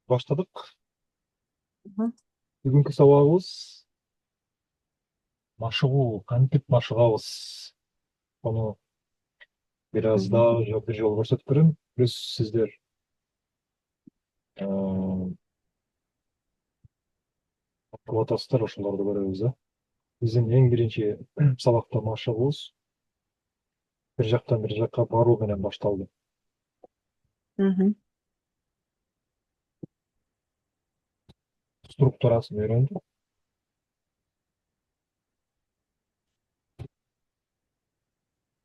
Баштадык. Мгм. Бүгүнкү сабагыбыз машыгуу, кантип машыгабыз. Аны бир аз Мгм. бир жолу көрсөтүп берем. Плюс сиздер окуп атасыздар, ошолорду көрөбүз да. Биздин эң биринчи сабакта машыгуубуз бир жактан бир жакка баруу менен башталды. Мгм. Структурасын үйрөндүк.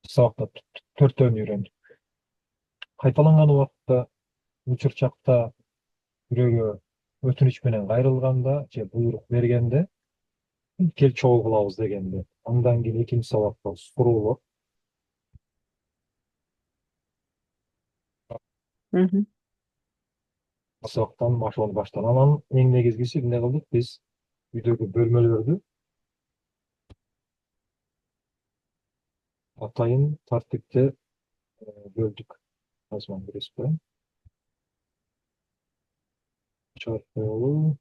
Сабакта төртөөнү үйрөндүк. Кайталанган убакта учурчакта бирөөгө өтүнүч менен кайрылганда же буйрук бергенде кел чогуу кылабыз дегенде. Андан кийин экинчи сабакта суроолор. Мгм. Сабактан машыгууну баштан. Анан эң негизгиси эмне кылдык? Биз үйдөгү бөлмөлөрдү атайын тартипте бөлдүк. Азман бересизби? Чыгарып коелу.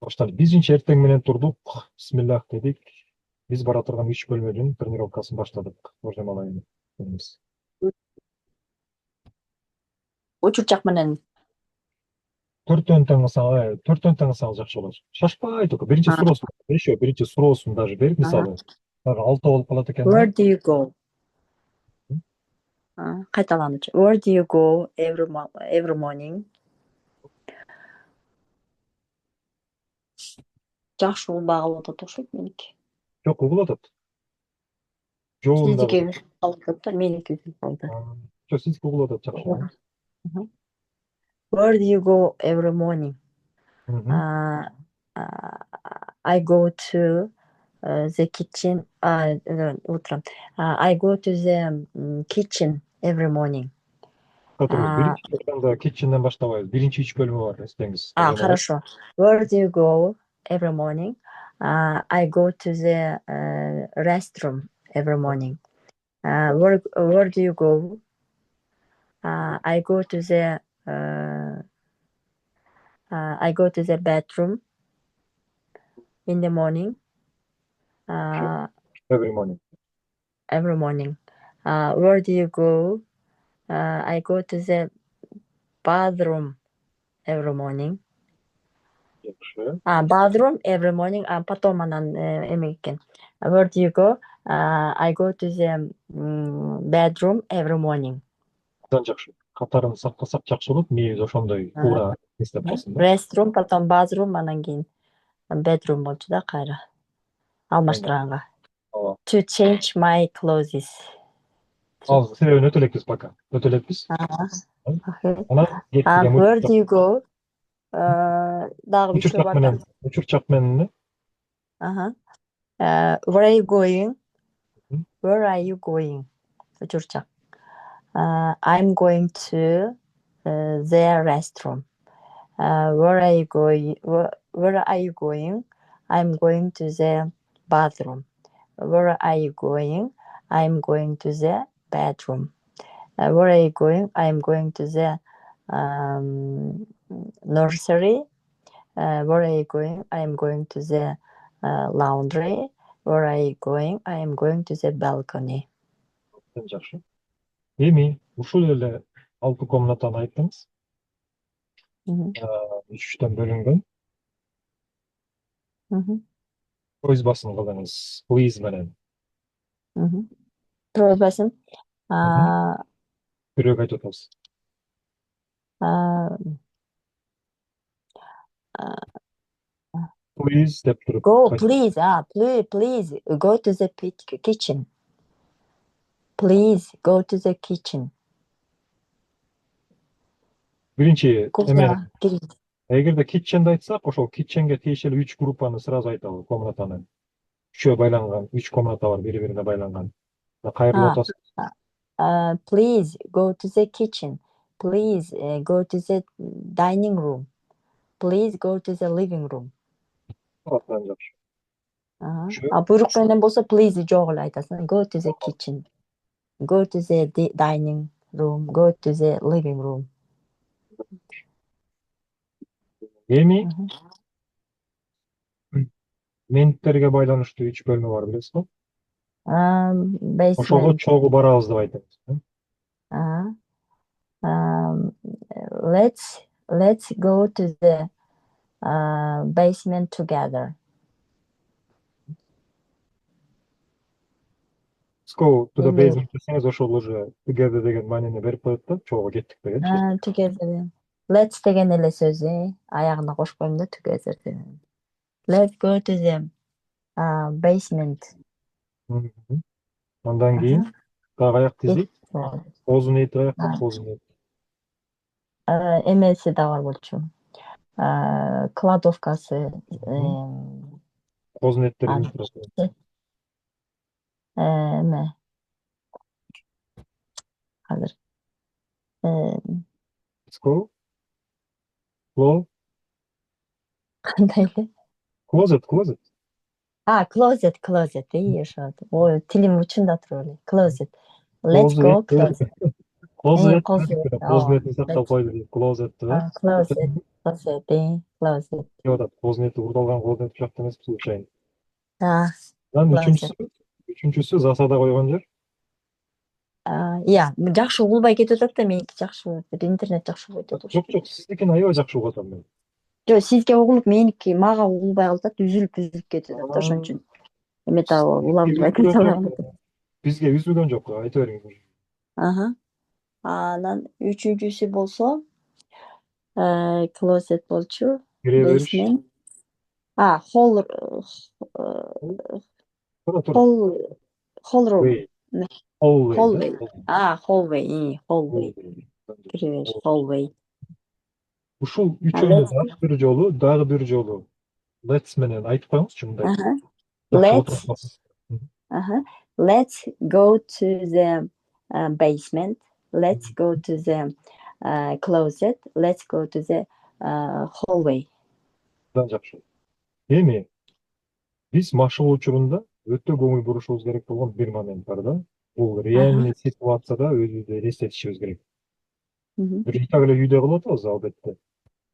Башталды. Биринчи эртең менен турдук. Бисмиллах дедик. Биз бара турган 3 бөлмөлүн тренировкасын баштадык. Нуржан алайын. Учурчак менен. Төртөөнү таңсаңыз жакшы болот. Шашпай только. Биринчи суроосун даже берип, мисалы, дагы 6 болуп калат экен Where да. do you go? Кайталанычы. Where do you go every morning? Жакшы угулбай калып атат окшойт меники. Жок, угулуп атат. Жообун Сиздики дагы. калып атат, меники калды. Жок, сиздики угулуп атат жакшы. Where do you go every morning? I go to the kitchen. Утром. I go to the kitchen every morning. Биринчи турганда kitchen'ден баштабайбыз. Биринчи 3 бөлмө бар, эстеңиз. Хорошо. Where do you go every morning? I go to the restroom every morning. Where do you go? I go to the bathroom in the morning. Every morning. Every morning. Where do you go? I go to the bathroom every morning. Жакшы. Bathroom every morning. Потом анан эме экен. Where do you go? I go to the bedroom every morning. Абдан жакшы. Катарын сактасак жакшы болот. Мээбиз ошондой туура эстеп калсын да. Restroom, потом bathroom, анан кийин bedroom болчу да кайра. Алмаштырганга. To change my clothes. Ал себебин өтө элекпиз пока. Өтө элекпиз. Where do you go? Дагы үчөө бар да. Учурчак менен. Where are you going? Where are you going? Учурчак. I'm going to the restroom. Where are you going? Where are you going? I'm going to the bathroom. Where are you going? I'm going to the bedroom. Where are you going? I'm going to the nursery. Where are you going? I'm going to the laundry. Where are you going? I'm going to the balcony. Жакшы. Эми ушул эле 6 комнатаны айттыңыз. 3-төн бөлүнгөн. Просьбасын кылдыңыз. Please менен. Просьбасын. Бирөөгө айтып атабыз. Please деп туруп. Go, please. Please go to the kitchen. Please go to the kitchen. Биринчи эме. Эгерде kitchen'ди айтсак, ошол kitchen'ге тиешелүү 3 группаны сразу айтабыз, комнатаны. Үшөө байланган, 3 комната бар, бири-бирине байланган. Кайрылып атасыз. Please go to the kitchen. Please go to the dining room. Please go to the living room. Абдан жакшы. Aha. Şu Буйрук менен болсо please жок эле айтасың. Go to the kitchen. Go to the dining room. Go to the living room. эми Мгм. мендиттерге байланыштуу 3 бөлмө бар билесиз го. Ошого Basement. чогуу барабыз деп айтабыз. Aha. Um, let's go to the basement together. Let's go to the Эми basement десеңиз ошол уже together деген маанини берип коет да, чогуу кеттик дегенчи. together. Let's деген эле сөз, аягына кошпойм да together деген. Let's go to the basement. Мгм. Андан Aha. кийин дагы аяк тизейт. Yes. Козун эти аякта, А, козун эти. эмеси да бар болчу. Кладовкасы. Козун эттери Азыр ким турат? эме азыр Let's go. Clo- кандай эле? Closet, closet. Closet, ошо. Ой, тилим учунда туруп эле. Closet. Let's Козу go эт деп closet. Closet Closet. деп козун Ооба. этин сактап Let's койду дейт. Closet'ти да. closet, closet. Деп атат. Козун эти урдалган козун эти жакта эмес случайно. А, Анан closet. үчүнчүсү засада койгон жер. Иә, жакшы угулбай кетип атат да, меники жакшы угулуп кетти. Интернет жакшы угулуп кетет Жок, ошо. жок, сиздикин аябай жакшы угуп атам мен. Жок, сизге угулуп, меники мага угулбай калат, үзүлүп кетип атат да, ошон үчүн. Эмете уламжыбай кете алам. Бизге үзүлгөн жок, айта бериңиз. Аха. Анан үчүнчүсү болсо, closet болчу, Кире бериш. basement. Hall, Тура. hall, hall room. Way. Hallway да. Hallway. Hallway. Киребериш, hallway. Ушул үчөөнү Let's, дагы бир жолу let's менен айтып коюңузчу мындай. aha, Жакшы let's, отуруп калсын. aha, let's go to the basement. Let's go to the closet. Let's go to the hallway. Жакшы. Эми биз машыгуу учурунда өтө көңүл бурушубуз керек болгон бир момент бар да. Бул реальный ситуацияда өзүбүздү элестетишибиз керек. Мгм. Бир так эле үйдө кылып атабыз, албетте.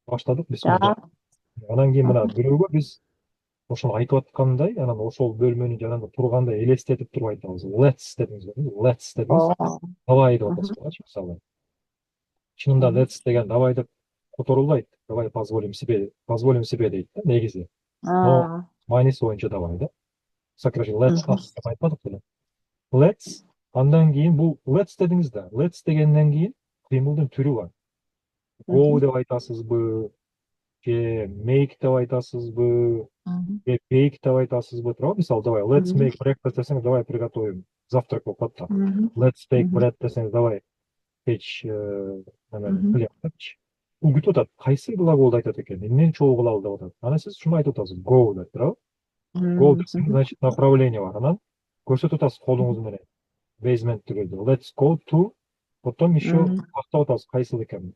Баштадык, бисмилля. Анан кийин мына бирөөгө биз ошону айтып аткандай, анан ошол бөлмөнү жанагы турганда элестетип туруп айтабыз. Let's дедиңиз. Давай деп атасыз го, мисалы. Чынында let's деген давай деп которулбайт. Давай позволим себе дейт да, негизи. Но мааниси боюнча давай да. Сокращение let's us деп айтпадык беле. Let's, андан кийин бул let's дедиңиз да. Let's дегенден кийин кыймылдын түрү бар. Go деп айтасызбы, же make деп айтасызбы, же bake деп айтасызбы, туурабы? Мисалы, давай let's make breakfast десең, давай приготовим завтрак болуп калат да. Let's bake bread десең, давай печь хлеб депчи. Бул күтүп атат, кайсы глаголду айтат экен, эмнени чогуу кылалы деп атат. Анан сиз ушуну айтып атасыз, go деп, туурабы? Go десең, значит, направление бар. Анан көрсөтүп атасыз колуңуз менен. Basement түгөлдү. Let's go to, потом еще тактап атасыз кайсыл экен.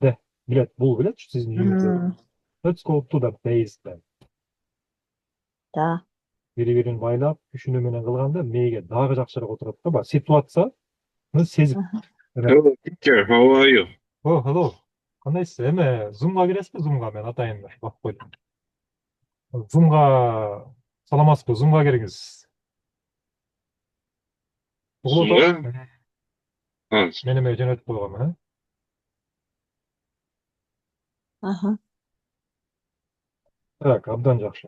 Билет, бул билетчи сиздин үйүңүздө. Let's go to the basement. Да. Бири-бирин байлап, түшүнүү менен кылганда мээге дагы жакшыраак отурат да. Баягы ситуацияны сезип. Hello, teacher. How are you? О, hello. Кандайсыз? Эме, Zoom'га киресизби? Zoom'га мен атайын bakып койдум. Zoom'га саламатсызбы? Zoom'га кириңиз. Угулуп атабы? Мен эме жөнөтүп койгом, Аха. Так, абдан жакшы.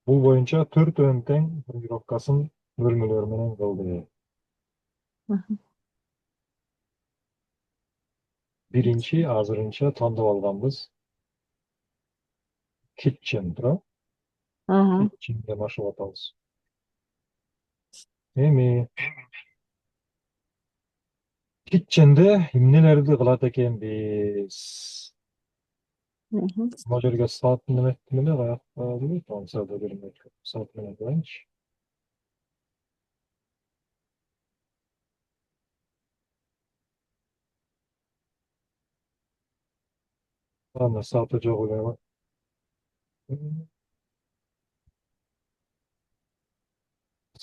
Бул боюнча 4 тең тренировкасын бөлмөлөр менен кылды. Биринчи азырынча тандап алганбыз kitchen, туурабы? Kitchenге машыгып атабыз. Эми kitchenде эмнелерди кылат экенбиз? Мына жерге сааттын эметти эле каякта дебейт, ансада бермейт. Саат менен кылайынчы. Аны сааты жок эле.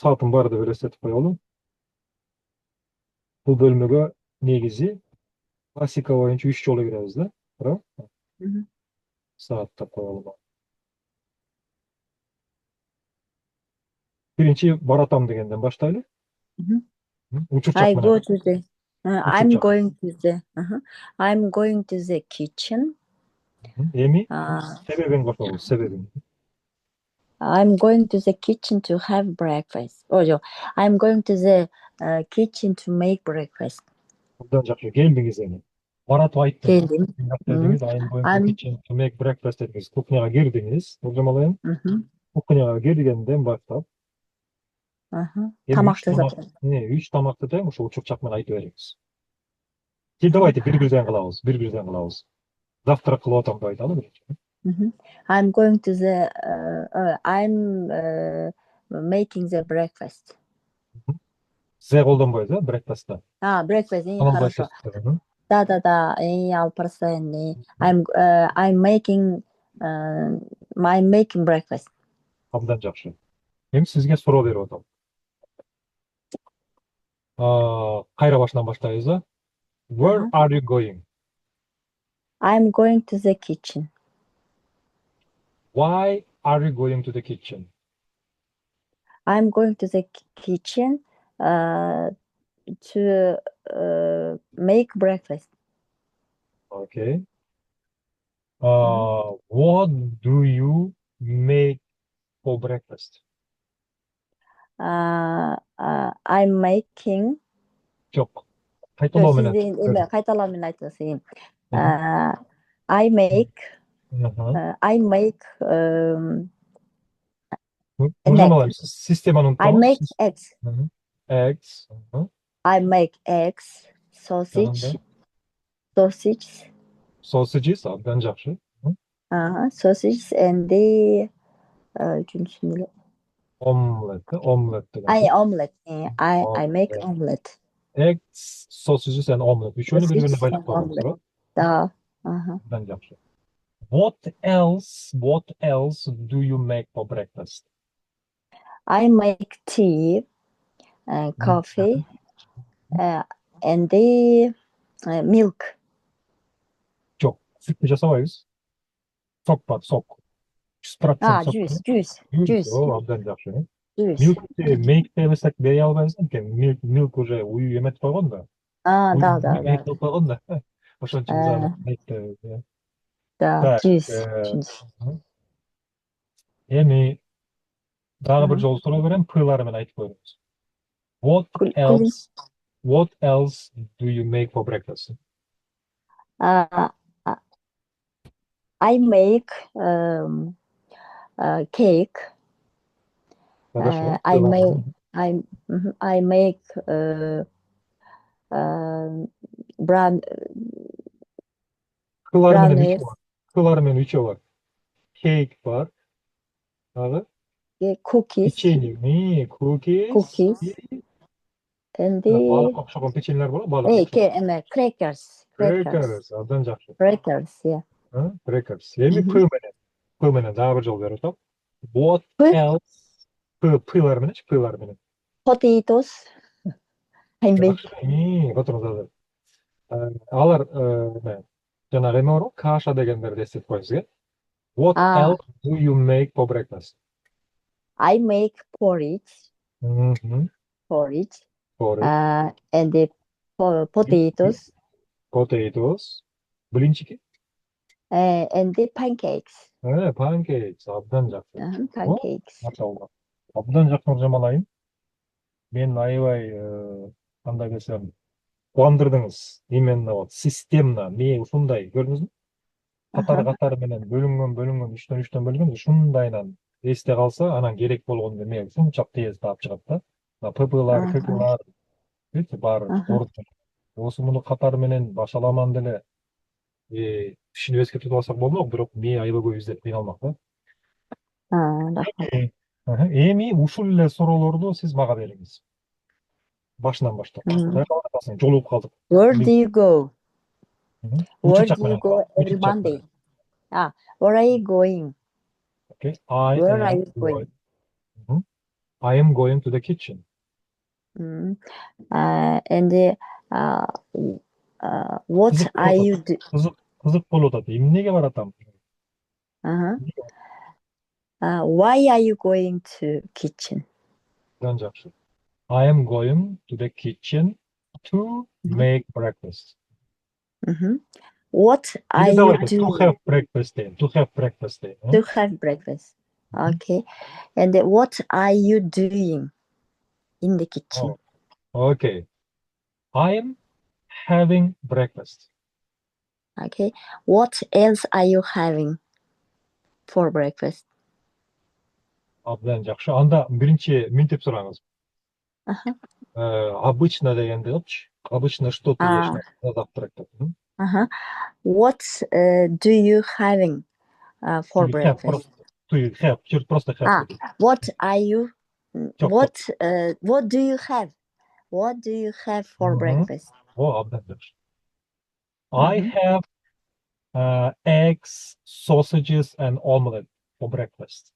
Saatın barıda böyle eslatip koyalım. Bu bölümüge negizi klasika boyunca 3 jolu gireriz da. Tamam. Hı hı. Saatte koyalım. Birinci baratam degenden başlayalım. Hı hı. Uçurtacak I mı? go to the I'm Uçurtacak. going to the I'm going to the kitchen. Emi Uh, sebebin koşalım. Sebebin. I'm going to the kitchen to have breakfast. Oh, no. I'm going to the kitchen to make breakfast. Buradan jakşı. Geldiniz emi. Barat ayttınız. Geldim. Dediniz I'm going to I'm kitchen to make breakfast dediniz. Kuknyaga girdiniz. Hocamalayın. Hı hı. Kuknyaga girgenden başlap. Emi 3 Тамақты tamak. запомнил. Ne? 3 tamakta da şu uçurtacak mı aytı veririz. Ki давайте bir-birden kılavuz. Bir-birden kılavuz. Завтрак кылып атам деп айталы биринчи. I'm going to the I'm making the breakfast. З колдонбойбуз, breakfast'ta. Breakfast. Анан Хорошо. breakfast. Да. Алпарсан. I'm making I'm making breakfast. Абдан жакшы. Эми сизге суроо берип атам. Кайра башынан баштайбыз. Where are you going? I'm going to the kitchen. Why are you going to the kitchen? I'm going to the kitchen to make breakfast. Okay. What do you make for breakfast? I'm making Жок. Кайталоо менен. Sizin kaytalarımın айтасın. I make Нуржамалайым, сиз системаны I унутпаңыз. make eggs. Eggs. I make eggs, sausage, Sausages, абдан жакшы. sausage and the üçüncüsünde Omelet деген. omelet. I make omelet. Eggs, sausages and omelet. Üçөөнү бири-бирине Sausage байлап and койгонсуз. omelet. Da. Абдан жакшы. What else do you make for breakfast? I make tea, coffee, and the milk. Жок, сүттү жасабайбыз. Сок бар, сок. 100% сок. Juice. Абдан жакшы. Juice. Milk'te make десек бере албайбыз экен. Milk уже уюу эметип койгон да. Да. Make кылып койгон да. Ошон үчүн биз аны make дейбиз. Да, Так, juice. эми дагы бир жолу суроо берем, пылары менен айтып коюңуз. What else do you make for breakfast? I make cake. Хорошо. I make Пылары менен үчөө бар. Cake бар. Дагы cookies, печенье, cookies. and Балык окшогон печеньелер болот, балык. crackers. Абдан жакшы. Crackers, yeah. Crackers. Эми пыл менен дагы бир жол берип атам. What else? Пылар менен. Potatoes. I make. Которую алар жанагы эме бар, каша дегендерди эстетип коюңуз. What else do you make for breakfast? I make porridge. And the potatoes. Блинчики. And the pancakes. Pancakes. Абдан жакшы. Pancakes. Машалла. Абдан жакшы Нуржамалайым. Мен аябай кандай десем, кубандырдыңыз. Именно вот системно, ушундай көрдүңүзбү? Катар менен бөлүнгөн, үчтөн бөлүнгөн, ушундайынан эсте калса, анан керек болгондо мен ушунчалык тез таап чыгат да. ППлар, ККлар, баары ордун. Осу муну катар менен башаламан деле түшүнүп эскертип алсак болмок, бирок мен аябай көп издеп кыйналмак да. Эми ушул эле суроолорду сиз мага бериңиз. Башынан баштап. Жолугуп калдык. Where do you go? Where do you go every Monday? Where are you going? Okay. Where are you going? I am going to the kitchen. And what Kızık are болот you атат. do? Kızık болот атат. Эмнеге баратам? Why are you going to kitchen? Абдан жакшы. I am going to the kitchen to make breakfast. What are Или you давайте to doing have breakfast дейм. To have breakfast дейм. to have breakfast? Okay. And what are you doing in the kitchen? Okay. I am having breakfast. Okay. What else are you having for breakfast? Абдан жакшы. Анда биринчи минтип сураңыз. Ага. Обычно дегенди кылчы. Обычно что ты ешь? На завтрак. What do you having for You have breakfast? to you have. Просто have. What are you? Çok, What do you have? What do you have for breakfast? О, абдан жакшы. I have eggs, sausages, and omelet for breakfast.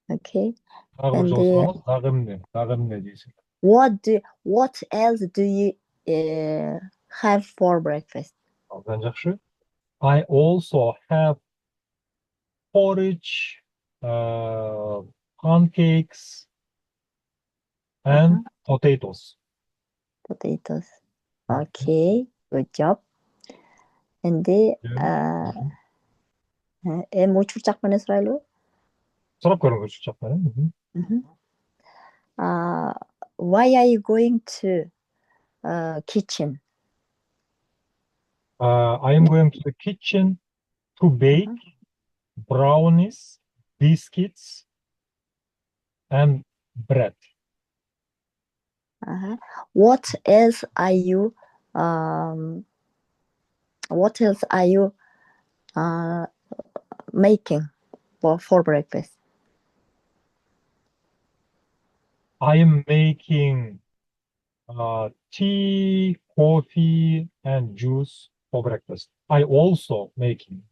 Okay. Дагы бир жолу сураңыз. Дагы эмне дейсиң? What else do you have for breakfast? Абдан жакшы. I also have porridge, pancakes, and potatoes. Potatoes. Okay, good job. Endi учурчак менен сурайлыбы? Сурап көрүңүз учурчак менен. Why are you going to kitchen? I am going to the kitchen to bake brownies, biscuits, and bread. What else are you making for breakfast? I am making tea, coffee, and juice for breakfast. I also making.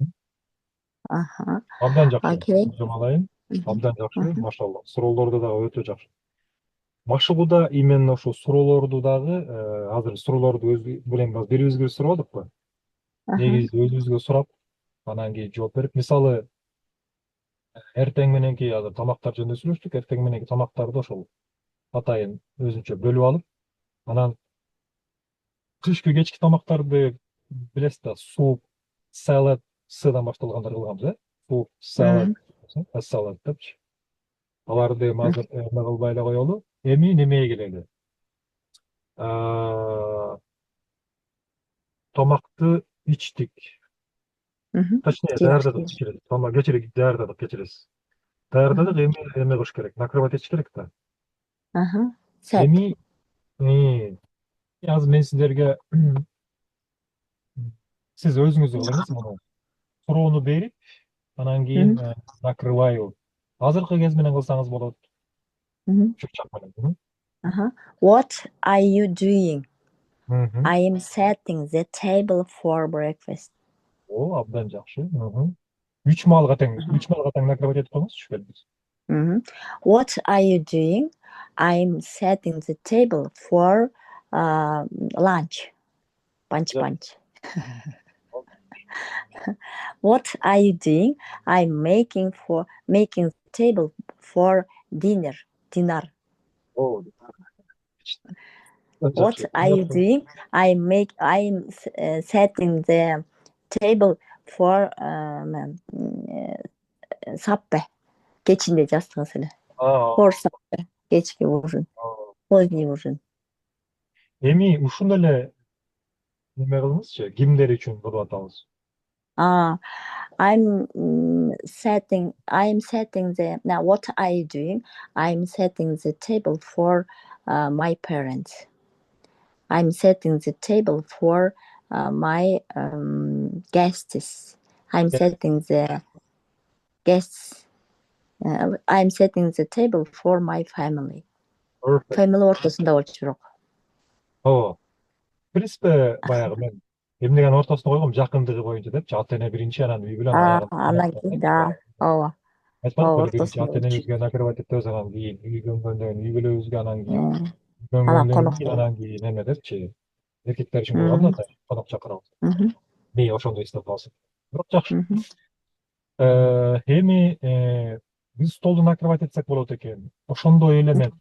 Абдан жакшы. Okay. Жамалайын. Абдан жакшы. Машалла. Суроолорду дагы өтө жакшы. Машыгуда именно ошо суроолорду дагы азыр суроолорду билем бирибизге сурабадыкпы? Негизи өзүбүзгө сурап, анан кийин жооп берип, мисалы эртең мененки азыр тамактар жөнүндө сүйлөштүк, эртең мененки тамактарды ошол атайын өзүнчө бөлүп алып, анан түшкү кечки тамактарды билесиз да, суп, салат, сыдан башталгандар кылганбыз, суп, салат депчи. Аларды азыр эме кылбай эле коелу. Эми немeye келели? Тамакты ичтик. Точнее, даярдадык кечиресиз. Даярдадык кечиресиз. Даярдадык, эме кылыш керек, накрывать этиш керек да. Эми азыр мен сиздерге сиз өзүңүз кылыңыз муну. Суроону берип, анан кийин накрываю. Азыркы кез менен кылсаңыз болот. Чурчак менен. What are you doing? I am setting the table for breakfast. О, абдан жакшы. 3 маалга тең накрывать этип коюңузчу келбиз. What are you doing? I'm setting the table for lunch. Punch. What are you doing? I'm making the table for dinner. What are you doing? I'm setting the table for саппе. Кечинде жастыңыз эле. For саппе. Кечки ужин. Поздний ужин. Эми ушуну эле неме кылыңызчы, кимдер үчүн кылып атабыз? I'm setting the now. What are you doing? I'm setting the table for my parents. I'm setting the table for my guests. I'm setting the guests. I'm setting the table for my family. Perfect. Family ортосунда болчу бирок. Ооба. Принципе, баягы мен эмнегени ортосуна койгом, жакындыгы боюнча депчи, ата эне биринчи, анан үй бүлөн аягында. Анан кийин да. Ооба. айтпадык беле биринчи ортосунда ата энебизге накрывать этебиз, анан кийин үй көнгөндөн кийин үй бүлөбүзгө, анан кийин үй анан көнгөндөн кийин, конокторго. анан кийин эме депчи, эркектер үчүн болгондо анда конок чакырабыз. Мгм. Мээ ошондой эстеп калсын. Бирок жакшы. Мгм. Эми биз столду накрывать этсек болот экен. Ошондой эле мен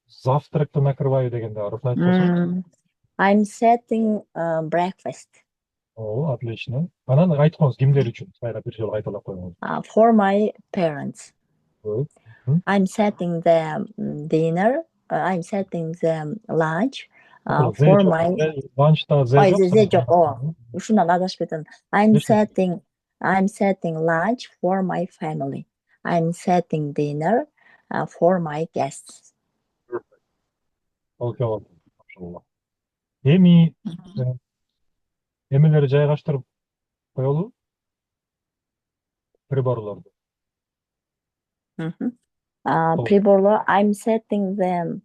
завтракты накрываю дегенде Аруфун айтып койсоң. М, I'm setting breakfast О, отлично. Анан айтып коюңуз, кимдер үчүн? Кайра бир жолу кайталап коюңуз. for my parents. Good. Мгм. I'm setting the dinner. I'm setting the lunch Около for Зе жок. my. Ланчта Зе Ой, жок. зе жок. Ушундан адашып кетем. I'm Эч нерсе. setting lunch for my family. I'm setting dinner for my guests. Окей, окей. Машалла. Эми эмелерди жайгаштырып коелу. Приборлорду. Мгм. Стол. Приборлор. I'm setting the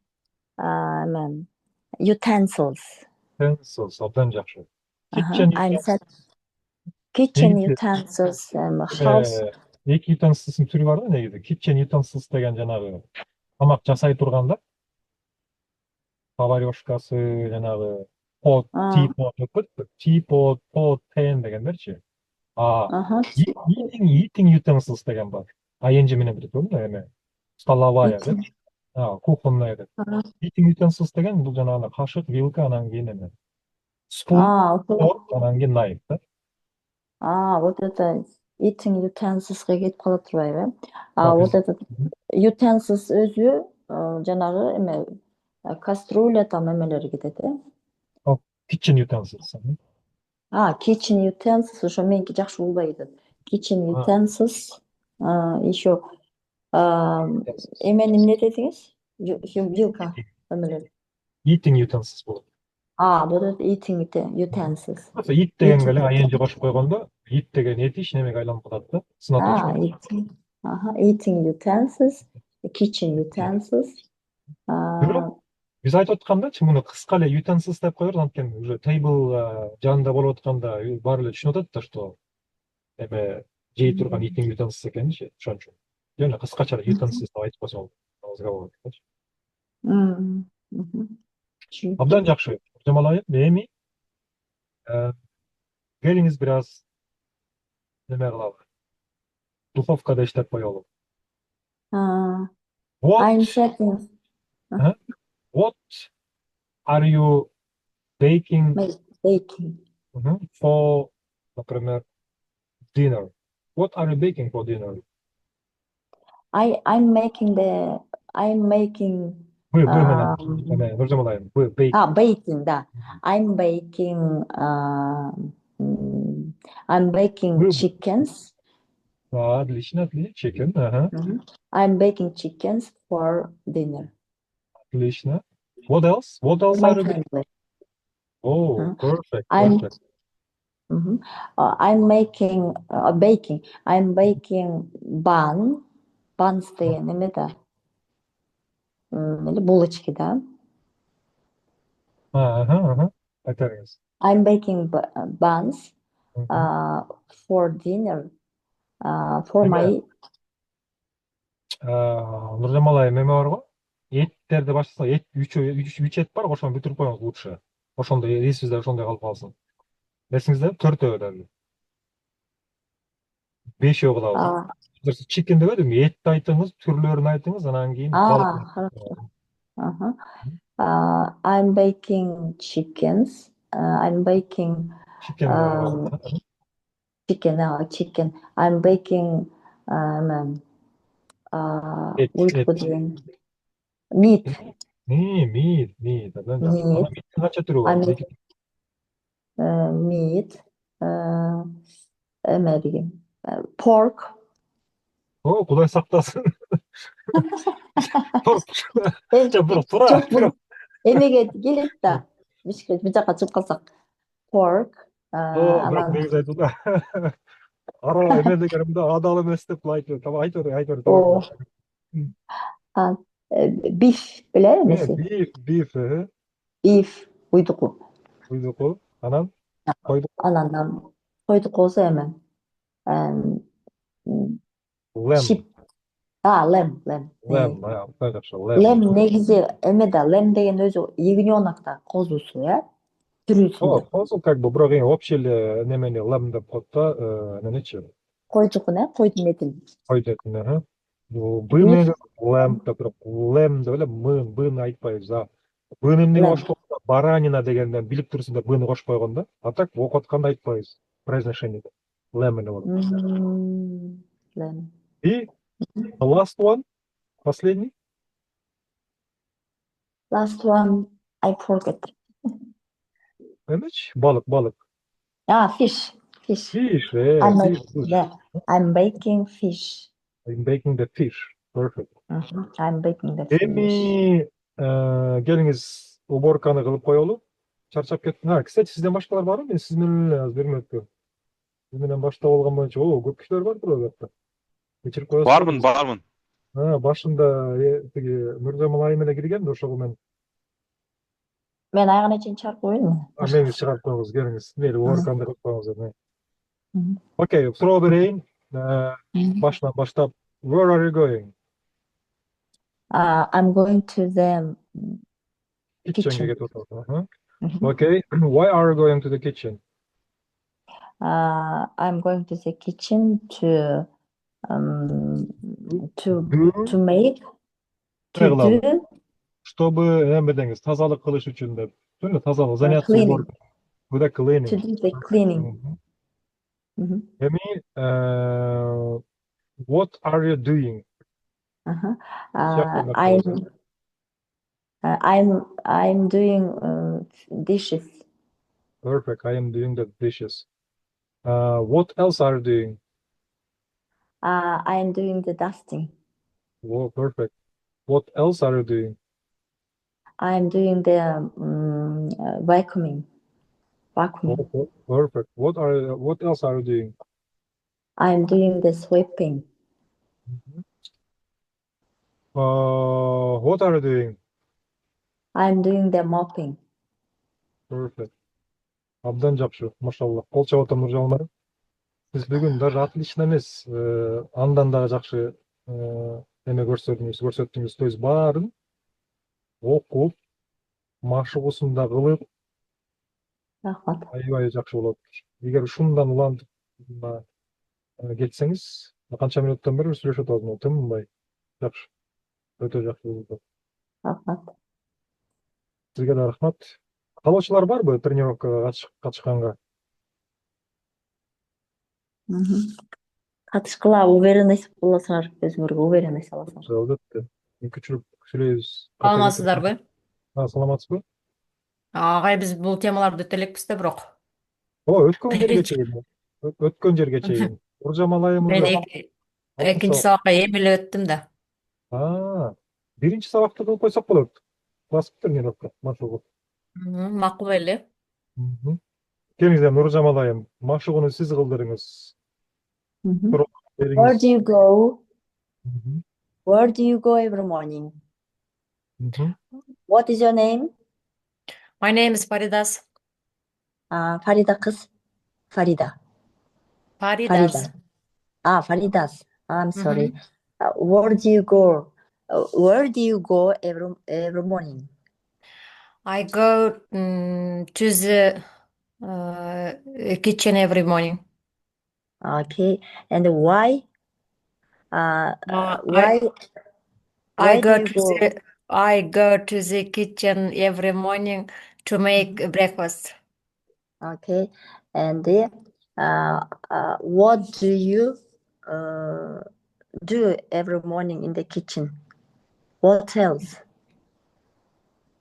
utensils. Utensils, абдан жакшы. I'm Kitchen set kitchen негизи utensils. House. эки utensils түрү бар да негизи. Kitchen utensils деген жанагы тамак жасай турганда поварешкасы, жанагы pot, teapot, teapot, pot, pan дегендерчи. Eating utensils деген бар. ING менен бүтөт да эме. Столовая деп. Кухонная деп. Eating utensils деген бул жанагы кашык, вилка, анан кийин эме. Spoon, fork, анан кийин knife да. Вот это eating utensils'га кетип кала турбайбы? Так, Вот этот utensils өзү жанагы эме кастрюля там эмелери кетет, kitchen utensils. kitchen utensils, ошо меники жакшы болбой кетет. Kitchen utensils, еще эмени эмне дедиңиз? Вилка эмелер. Eating utensils болот. Вот это eating utensils. Eat дегенге эле ING кошуп койгондо, eat деген этиш немеге айланып калат да. Eating. Eating utensils, kitchen utensils. Бирок биз айтып аткандачы муну кыска эле utensils деп коебуз, анткени уже table жанында болуп атканда баары эле түшүнүп атат да, что эме жей турган eating utensils экенинчи, ошон үчүн. Жана кыскача эле utensils деп айтып койсоң болот. Абдан жакшы. Жамалайым. Эми келиңиз бир аз неме кылалы. Духовкада иштеп коелу. I'm setting. What are you baking for, например, dinner? What are you baking for dinner? I'm making. Baking, да. I'm baking chickens. Отлично, chicken. I'm baking chickens for dinner. Отлично. What else? What else are you baking? Oh, perfect. I'm making baking. I'm baking buns деген эме да. Булочки, да. Айтарыңыз. I'm baking buns for dinner for my. Нуржамал айым эме бар го? Эттерди баштаса, эт 3 эт бар, ошону бүтүрүп коюңуз лучше. Ошондой эсибизде ошондой калып калсын. Эсиңизде 4 дагы. 5 кылабыз. Chicken дебедим, этти айтыңыз, түрлөрүн айтыңыз, анан кийин I'm baking chickens. I'm baking chicken. I'm baking meat. Meat. Канча түрү бар? Meat. Эме деген. Pork. Кудай сактасын. Эмеге келет да. Бир жака чыгып калсак. Pork. Бирок негизи айтууда. Ара эме дегенимде адал эмес деп айтып, айтыр. Beef беле эмеси? Beef. Уйдуку. Анан койдук. Анан койдук болсо эме? Sheep. lamb, lamb. Lamb, Құдай жақшы, Lamb lamb. негізі эмеда lamb деген өзі ягненокта козусу, түрүсүндө. Қозы, как бы, бірақ ең общий эле немене lamb деп коет да, немечи, Койчукун, койдун этин. қой дейтін, Б Beef, менен lamb деп, бірақ lamb деп эле бны айтпайбыз. Бны эмнеге lamb. кошуп койгон? Баранина дегенден билип турсуң да бны кошуп койгон да. А так окуп атканда айтпайбыз. Произношениеде. Lamb эле болот. Lamb. И the last one, последний. Last one, I forget. Эмеч? Балык. Fish. Fish, I'm fish. yeah, I'm baking fish. I'm baking the fish. Perfect. I'm baking the fish. Эми келиңиз уборканы кылып коелу. Чарчап кеттим. Кстати, сизден башкалар барбы? Мен сиз менен эле азыр бермөктү. Сиз менен башта болгон боюнча, көп кишилер бар турат жакта. Кечирип коесузбу? Бармын. Башында тиги Нуржамал айым эле кирген да ошого мен Мен айгана чейин чыгарып коеюнбу? мени чыгарып коюңуз, келиңиз. Мейли уборканы кылып коюңуз. Мгм. Окей, суроо берейин. Башынан баштап. Where are you going? I'm going to the Kitchen'e kitchen. кетип атат. Mhm. Okay. Why are you going to the kitchen? I'm going to the kitchen to Do make Ne кылабыз? do Чтобы эме деңиз, тазалык кылыш үчүн деп. Түнү тазалык, заняться cleaning уборкой. With the cleaning. to do the cleaning. Mhm. Эми what are you doing? Uh-huh. Сыяктуу I'm нерсе. I'm doing dishes. Perfect. I am doing the dishes. What else are you doing? I am doing the dusting. Whoa, perfect. What else are you doing? I am doing the vacuuming. Perfect. What else are you doing? I am doing the sweeping. What are you doing? I am doing the mopping. Perfect. Абдан жакшы, машалла. Кол чаап атам Нуржамал айым. Сиз бүгүн даже отлично эмес, андан дагы жакшы эме көрсөттүңүз. То есть баарын окуп, машыгуусун кылып, Рахмат. аябай жакшы болот. Эгер ушундан улантып кетсеңиз, канча минуттан бери сүйлөшүп атабыз, тынбай. Жакшы. Өтө жакшы болду. Рахмат. Сизге да рахмат. Каалоочулар барбы тренировкага катышканга? Катышкыла уверенность болосуңар, өзүңөргө уверенность аласыңар. Албетте. Күчүрүп сүйлөйбүз. Саламатсыздарбы? Саламатсызбы? Агай, биз бул темаларды өтө элекпиз да, бирок. Өткөн жерге чейин. Нуржамал айым Мен уже экинчи сабакка эми эле өттүм да. биринчи сабакты кылып койсок болот. Басып тренировка, машыгуу. Макул эле. Келиңиздер, Нуржамал айым, машыгууну сиз кылдырыңыз. Where do you go? Where do you go every morning? What is your name? My name is Faridas. Farida kız. Farida. Faridas. Faridas. I'm sorry. Where do you go? Where do you go every morning? I go to the kitchen every morning. Okay. And why? I go to the kitchen every morning to make breakfast. Okay. And what do you do every morning in the kitchen? What else?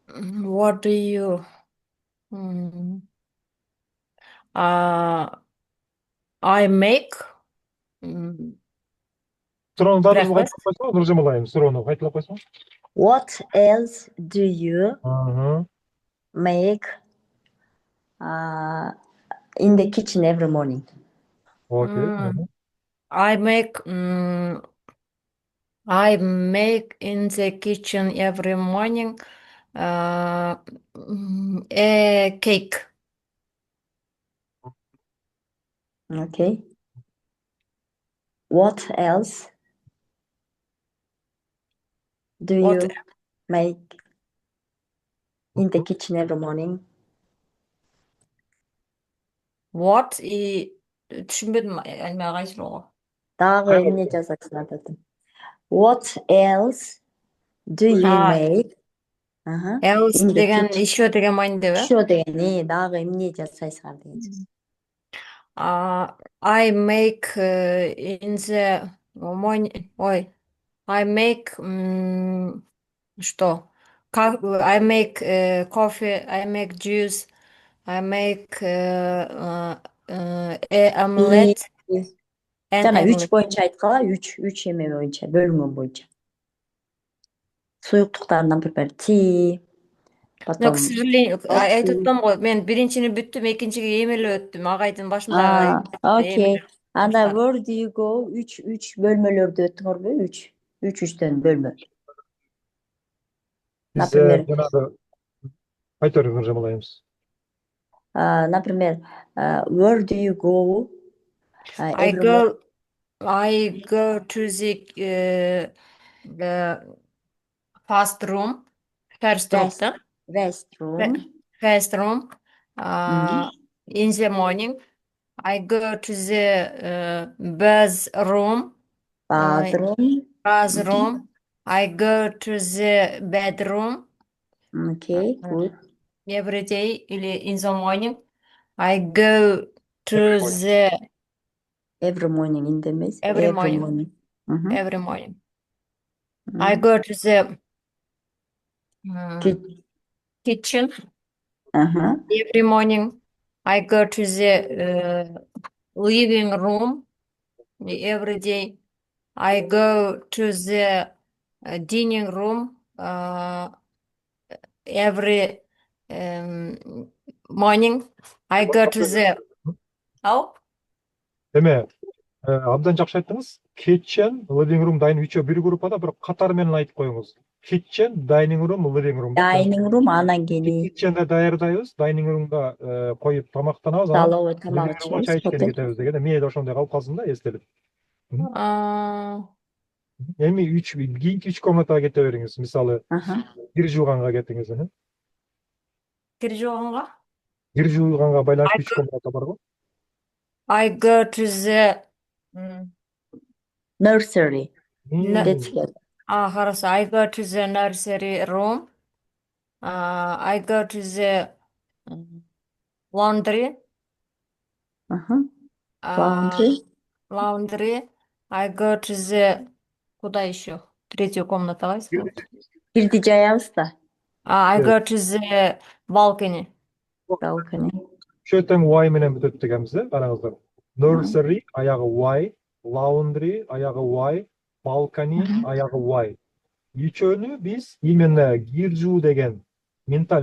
What do you? I make Суроону дагы бир breakfast. кайталап койсоңуз, Нуржамал айым, суроону кайталап койсоңуз. What else do you make in the kitchen every morning? Okay. I make in the kitchen every morning a cake. Okay. What else? do What you make in the kitchen every morning? what түшүнбөдүм алма кайсылуу. Дагы эмне жазасыңар дедим. What else do you make? Else In the деген kitchen. еще деген маанидеби? Еще деген дагы эмне жасайсыңар деген сөз. I make in the morning. Ой, I make что? I make coffee. I make juice. I make omelette and Жана 3 omelette. боюнча айткыла, 3 эме боюнча, бөлүнгөн боюнча. Суюктуктар, например, tea, Но, потом к сожалению, coffee. айтып атам го, мен биринчини бүттүм, экинчиге эмелеп өттүм. Агайдын башында Окей. Анда баштар. where do you go? 3 бөлмөлөрдү өттүңөрбү? 3-3төн бөлмө. Biz Например, жанагы кайта ыржамалайбыз. Например, where do you go? I Every morning. go to the first room, first room, да? Restroom. First room, Mhm. in the morning. I go to the bathroom, Bathroom. I go to the bedroom Okay, good. every day или in the morning. I go to the Every morning in the mess. every morning. Mhm. Every morning. I go to the kitchen every morning. I go to the living room every day. I go to the dining room every morning. I go to the how? Эме, абдан жакшы айттыңыз. Kitchen, living room, dining үчөө бир группада, бирок катары менен айтып коюңуз. Kitchen, dining room, living room. Dining room анан кийин Kitchen'de даярдайбыз, dining room'га коюп тамактанабыз, анан столовый тамак living room'га ичебиз. чай ичкени кетебиз деген. Мээде ошондой калып калсын да, эстелип. Эми кийинки 3 комнатага кете бериңиз. Мисалы, кир жууганга кетиңиз. Кир жууганга? Кир жууганга байланыштуу 3 комната бар го. I go to the Nursery. хорошо. I go to the nursery room. I go to the laundry. Laundry. I go to the куда еще? Третью комнату кайсы болот? Кирди жаябыз да. I go to the balcony. Balcony. Ошо тең Y менен бүтөт дегенбиз, караңыздар. Nursery аягы Y, laundry аягы Y, balcony аягы Y. Үчөөнү биз именно кир жуу деген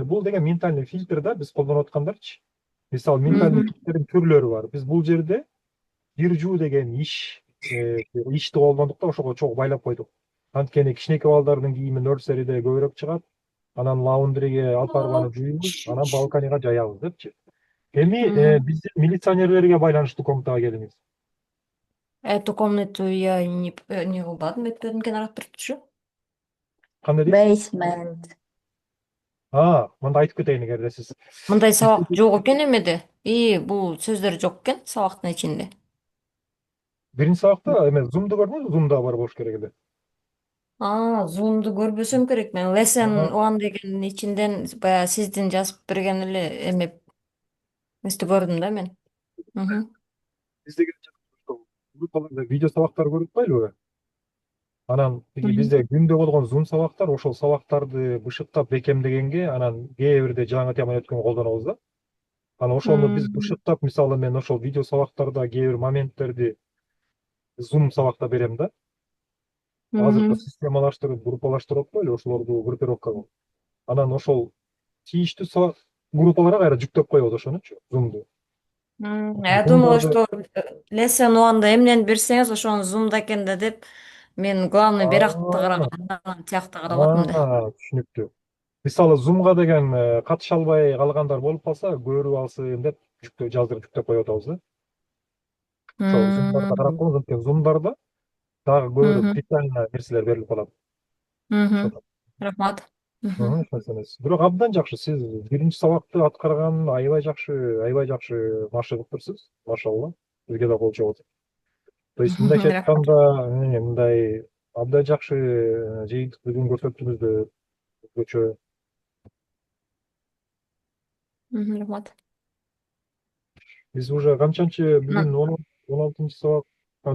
бул деген ментальный фильтр да, биз колдонуп аткандарчы. Мисалы, ментальный фильтрдин түрлөрү бар. Биз бул жерде кир жуу деген ишти колдондук да, ошого чогуу байлап койдук. Анткени кичинекей балдардын кийими nursery'де көбүрөөк чыгат. Анан laundry'ге алып барып аны жуйбуз, анан балконийга жаябыз депчи. Эми биздин милиционерлерге байланыштуу комнатага келиңиз. Эту комнату я не кылбадым, этпедим, карап турчу. Кандай дейсиз? Basement. Мында айтып кетейин эгерде сиз. Мындай сабак жок экен эмеде. Бул сөздөр жок экен сабактын ичинде. Биринчи сабакта эме Zoom'ду көрдүңүзбү? Zoom'да бар болуш керек эле. Zoom'ду көрбөсөм керек. Мен lesson 1 деген ичинден баягы сиздин жазып берген эле эме көрдүм да мен. Бизде группаларда видео сабактар көрүп атпайлыбы? Анан бизде күндө болгон Zoom сабактар, ошол сабактарды бышыктап бекемдегенге, анан кээ бирде жаңы тема өткөнгө колдонобуз да. Анан ошону биз бышыктап, мисалы мен ошол видео сабактарда кээ бир моменттерди Zoom сабакта берем да. Азыркы системалаштырып, группалаштырып атпайлы, ошолорду группировкага. Анан ошол тийиштүү группаларга кайра жүктөп коебуз ошонучу, Zoom'ду. Я думала, что lesson 1'да эмнени берсеңиз, ошону Zoom'да экен да деп, мен главный биракты караган, тиякты карап атам да. Түшүнүктүү. Мисалы, Zoom'га деген катыша албай калгандар болуп калса, көрүп алсын деп жаздырып жүктөп коюп атабыз да. Ошол Zoom'дарда карап коюңуз, анткени Zoom'дарда дагы көбүрөөк детально нерселер берилип калат. Рахмат. Ошентип санайсыз. Бирок абдан жакшы. Сиз биринчи сабакты аткарган аябай жакшы машыгып турсуз. Машалла. Бизге да кол чабат. То есть мындайча Рахмат. айтканда, мындай абдан жакшы жыйынтыктылыгын көрсөттүңүз да өзгөчө. Рахмат. Биз уже канчанчы бүгүн 16 сабак,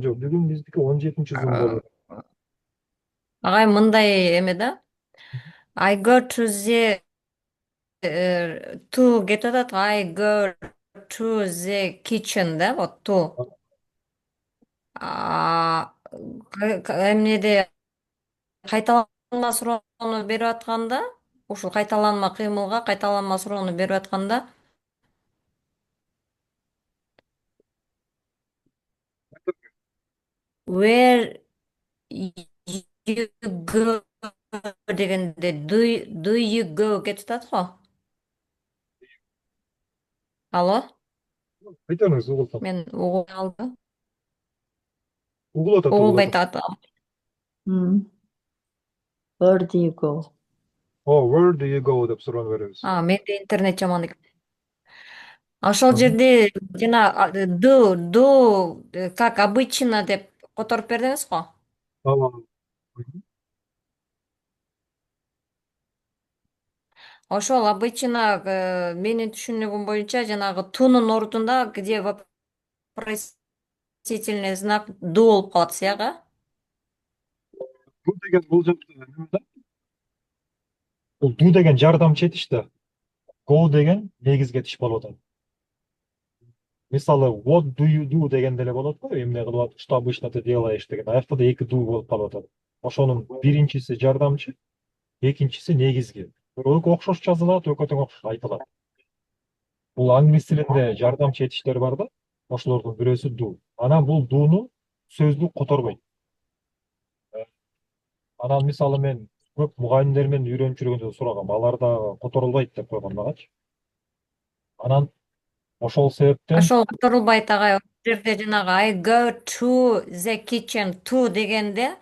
жок, бүгүн биздики 17 зум болду. Агай мындай эме да. I go to the to кетип атат. I go to the kitchen да, вот to. Эмнеде кайталанма суроону берип атканда, ушул кайталанма кыймылга кайталанма суроону берип атканда, where you go дегенде do you go кетип атат го. Алло, Айтыңыз, угултам. мен угулбай калдым. Угулуп атат, Угулбай угулуп атат. атат. Where do you go? Where do you go деп суроону беребиз. Менде интернет жаман экен. Ошол жерде жана do как обычно деп которуп бердиңиз го. Ооба. Ошол обычно менин түшүнүгүм боюнча жанагы тунун ордунда где вопросительный знак do болуп калат сыяга. Ду деген бул жакта неме да? Бул ду деген жардамчы этиш да. Go деген негизги этиш болуп атат. Мисалы, what do you do деген деле болот го, эмне кылып атып, что обычно ты делаешь деген. Аякта да эки do болуп калып атат. Ошонун биринчиси жардамчы, экинчиси негизги. Экөө окшош жазылат, экөө тең окшош айтылат. Бул англис тилинде жардамчы этиштер бар да, ошолордун бирөөсү do. Анан бул do'ну сөздүк которбойт. Анан мисалы мен көп мугалимдер менен үйрөнүп жүргөндө сурагам, алар да которулбайт деп койгон магачы. Анан ошол себептен Ошол которулбайт агай. Ошол жерде жанагы I go to the kitchen to дегенде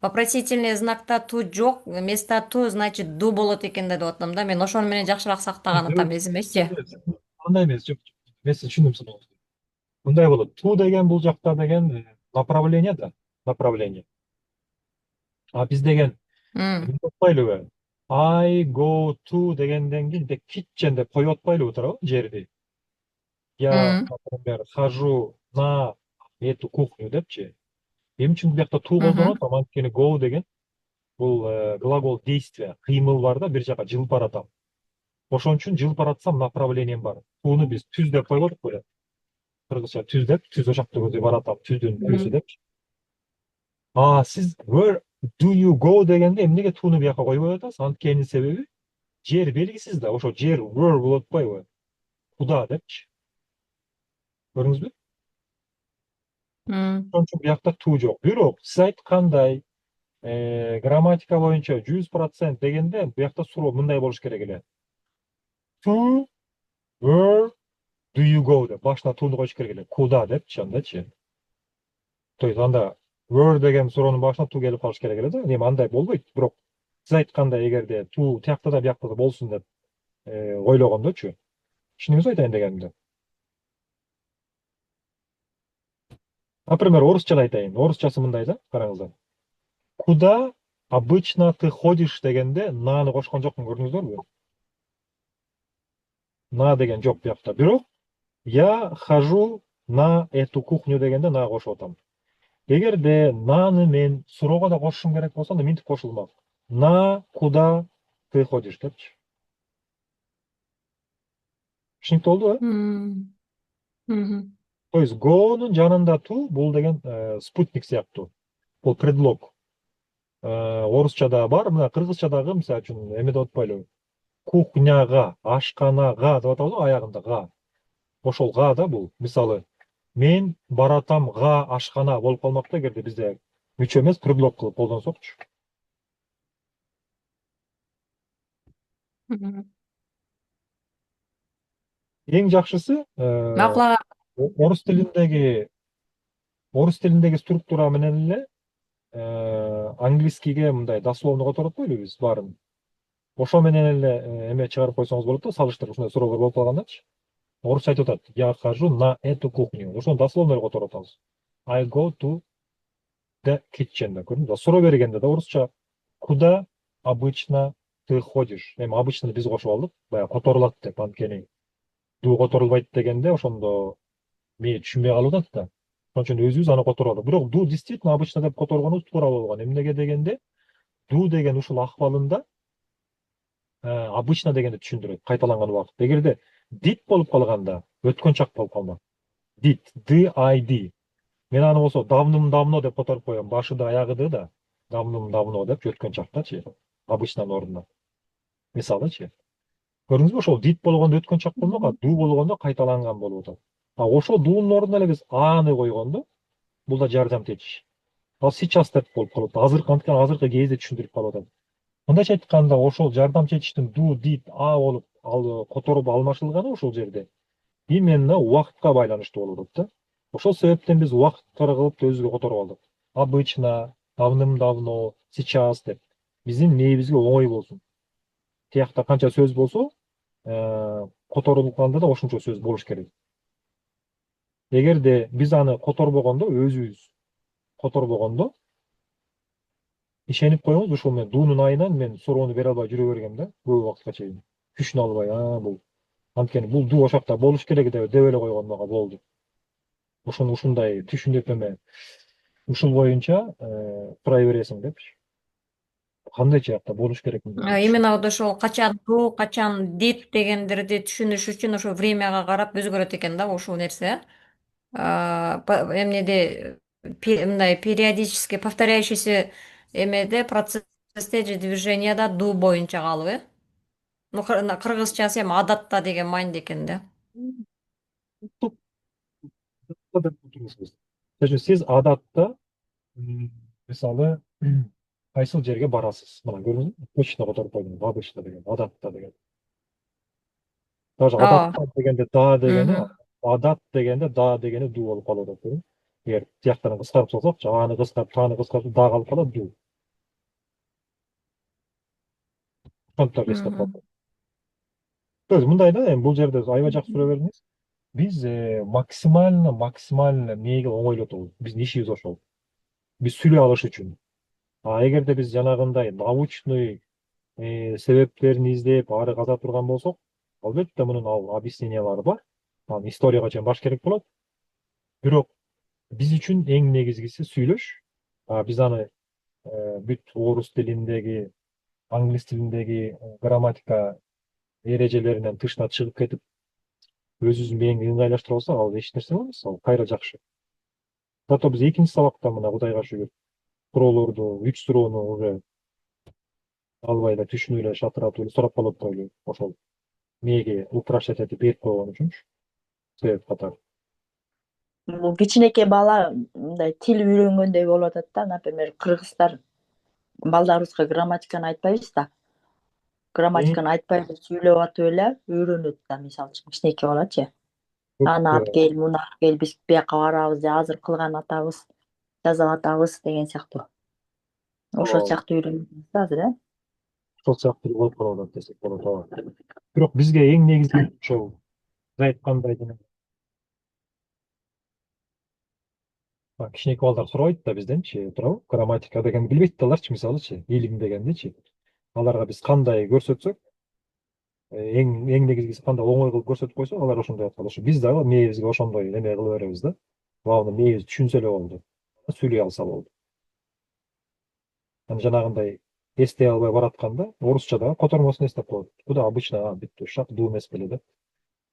вопросительный знакта to жок, вместо to значит do болот экен деп атам да. Мен ошону менен жакшыраак сактаган атам эсимечи. андай эмес, жок. Мен сиз түшүндүм сизди. Мындай болот. To деген бул жакта деген направление да, направление. А биз деген атпайлыбы? I go to дегенден кийин тек kitchen деп коюп атпайлыбы туурабы жерди? Я, например, хожу на эту кухню депчи. Эмне үчүн бул жакта to колдонот? Анткени go деген бул глагол действия, кыймыл бар да, бир жака жылып баратам. Ошон үчүн жылып баратсам направлением бар. Туну биз түз деп койбодук беле? Кыргызча түз деп, түз ошакта көзү баратам, түздүн түзү депчи. Сиз where do you go дегенде эмнеге туну бияка койбой атасыз? Анткенин себеби жер белгисиз да, ошо жер where болуп атпайбы? Куда депчи. Көрдүңүзбү? Ошон үчүн биякта to жок. Бирок сиз айткандай грамматика боюнча 100% дегенде биякта суроо мындай болуш керек эле. To where do you go деп башына туну коюш керек эле. Куда депчи андачы. То есть анда where деген суроонун башына to келип калыш керек эле да. Эми андай болбойт. Бирок сиз айткандай эгерде to тиякта да биякта да болсун деп ойлогондочу. Түшүндүңүзбү айтайын дегенимди? Например, орусчада айтайын. Орусчасы мындай да, караңыздар. Куда обычно ты ходишь дегенде наны кошкон жокмун, көрдүңүздөрбү? На деген жок биякта. Бирок я хожу на эту кухню дегенде на кошуп атам. Эгерде наны мен суроого да кошушум керек болсо, анда минтип кошулмак. На куда ты ходишь депчи. Түшүнүктүү болдубу? То есть go'нун жанында to бул деген спутник сыяктуу. Бул предлог. Орусчада бар, мына кыргызчадагы мисалы үчүн эме деп атпайлыбы? Кухняга, ашканага деп атабыз го аягында га. Ошол га да бул. Мисалы, мен баратам га ашкана болуп калмак да, эгерде бизде мүчө эмес предлог кылып колдонсокчу. Эң жакшысы Макул ага. орус тилиндеги структура менен эле английскийге мындай дословно которот койлу биз баарын. Ошо менен эле эме чыгарып койсоңуз болот да, салыштырып ушундай суроолор болуп калгандачы. Орусча айтып атат: "Я хожу на эту кухню". Ошону дословно эле которуп атабыз. I go to the kitchen деп көрдүңүзбү? Суроо бергенде да орусча куда обычно ты ходишь? Эми обычно биз кошуп алдык. Баягы которулат деп, анткени ду которулбайт дегенде ошондо мээ түшүнбөй калып атат да. Ошон үчүн өзүбүз аны которуп алдык. Бирок ду действительно обычно деп которгонубуз туура болгон. Эмнеге дегенде, ду деген ушул акыбалында обычно дегенди түшүндүрөт, кайталанган убакыт. Эгерде did болуп калганда өткөн чак болуп калмак. Did, did. Мен аны болсо давным-давно деп которуп коем. Башыды, аягыды да давным-давно деп өткөн чактачы. Обычнанын ордуна. Мисалычы. Көрдүңүзбү? Ошол did болгондо өткөн чак болмок, а ду болгондо кайталанган болуп атат. А ошол дуунун ордуна эле биз аны койгондо бул да жардам тетиш. Ал сейчас деп болуп калат. Анткени азыркы кезде түшүндүрүп калып атат. Мындайча айтканда, ошол жардам тетиштин ду, did, а болуп которуп алмашылганы ошол жерде именно убакытка байланыштуу болуп атат да. Ошол себептен биз убакыттар кылып өзүбүзгө которуп алдык. Обычно, давным-давно, сейчас деп. Биздин мээбизге оңой болсун. Тиякта канча сөз болсо, которулганда да ошончо сөз болуш керек. Эгерде биз аны которбогондо, өзүбүз которбогондо, ишенип коюңуз, ушул мен дуунун айынан мен суроону бере албай жүрө бергем да, көп убакытка чейин. Күчүн албай, бул анткени бул ду ошакта болуш керек деп эле койгон мага болду. Ошону ушундай түшүнүп эме ушул боюнча турай бересиң депчи. Кандай жакта болуш керек? Именно вот ошол качан ду, качан did дегендерди түшүнүш үчүн ошо времяга карап өзгөрөт экен да ушул нерсе. Эмнеде мындай периодически повторяющийся эмеде процессте же движенияда ду боюнча калып, э? Ну, кыргызчасы эми адатта деген маанидә экен да. Сиз адатта мисалы кайсыл жерге барасыз? Мына көрдүңүзбү? Обычно которуп койдум. Обычно деген, адатта деген. Даже адатта дегенде да дегени, адат дегенде да дегени ду болуп калып атат. Эгер тияктан кыскарып салсакчы, аны кыскарып, таны кыскарып, да калып калат ду. Ошондуктан эстеп калат. Мындай да, эми бул жерде аябай жакшы суроо бердиңиз. Биз максимально мээге оңойлотобуз. Биздин ишибиз ошол. Биз сүйлөй алыш үчүн. Эгерде биз жанагындай научный себептерин издеп, ары каза турган болсок, албетте мунун объяснениялары бар. Анан историяга чейин баш керек болот. Бирок биз үчүн эң негизгиси сүйлөш. Биз аны бүт орус тилиндеги, англис тилиндеги грамматика эрежелеринен тышына чыгып кетип, өзүбүздүн мээңди ыңгайлаштыра алсак, ал эч нерсе эмес, ал кайра жакшы. Зато биз экинчи сабакта мына Кудайга шүгүр суроолорду, 3 суроону уже албай эле түшүнүп эле шатыратып эле сурап калып койлу. Ошол мээге упрощать этип берип койгон үчүнчү. Себеп катары. Бул кичинекей бала мындай тил үйрөнгөндөй болуп атат да. Например, кыргыздар балдарыбызга грамматиканы айтпайбыз да. Грамматиканы айтпай эле сүйлөп атып эле үйрөнөт да, мисалы үчүн кичинекей балачы. Аны алып кел, муну алып кел, биз бияка барабыз, же азыр кылган атабыз, жазап атабыз деген сыяктуу. Ошол сыяктуу үйрөнөбүз да азыр, Ошол сыяктуу болуп калып атат десек болот. Бирок бизге эң негизги ошол сиз айткандай кичинекей балдар сурабайт да бизденчи, туурабы? Грамматика деген билбейт да аларчы, мисалычы, илим дегендичи. Аларга биз кандай көрсөтсөк, эң негизгиси кандай оңой кылып көрсөтүп койсок, алар ошондой аткалы. Ошо биз дагы мээбизге ошондой эме кыла беребиз да. Главное, мээбиз түшүнсө эле болду. Сүйлөй алса болду. Жанагындай эстей албай баратканда, орусчада котормосун эстеп коет. Куда обычно бүттү, шак ду эмес беле деп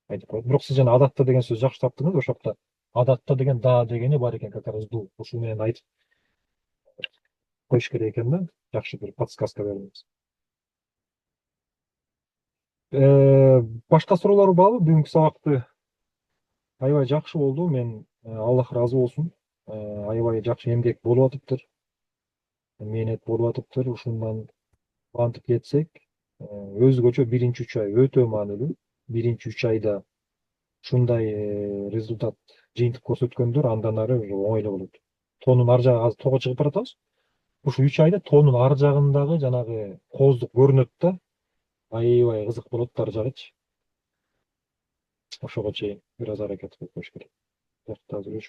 айтып коет. Бирок сиз жана адатта деген сөз жакшы таптыңыз. Ошокта адатта деген да дегени бар экен, как раз ду. Ушул менен айтып коюш керек экен да. Жакшы бир подсказка бердиңиз. Башка суроолор барбы? Бүгүнкү сабакты аябай жакшы болду. Мен Аллах ыраазы болсун. Аябай жакшы эмгек болуп атыптыр. Мээнет болуп атыптыр. Ушундан кантип кетсек, өзгөчө биринчи 3 ай өтө маанилүү. Биринчи 3 айда ушундай результат жыйынтык көрсөткөндөр андан ары оңой эле болот. Тоонун ар жагы азыр тоого чыгып баратабыз. Ушул 3 айда тоонун ар жагындагы жанагы кооздук көрүнөт да. Аябай кызык болот ар жагычы. Ошого чейин бир аз аракет кылып коюш керек. Биякта азыр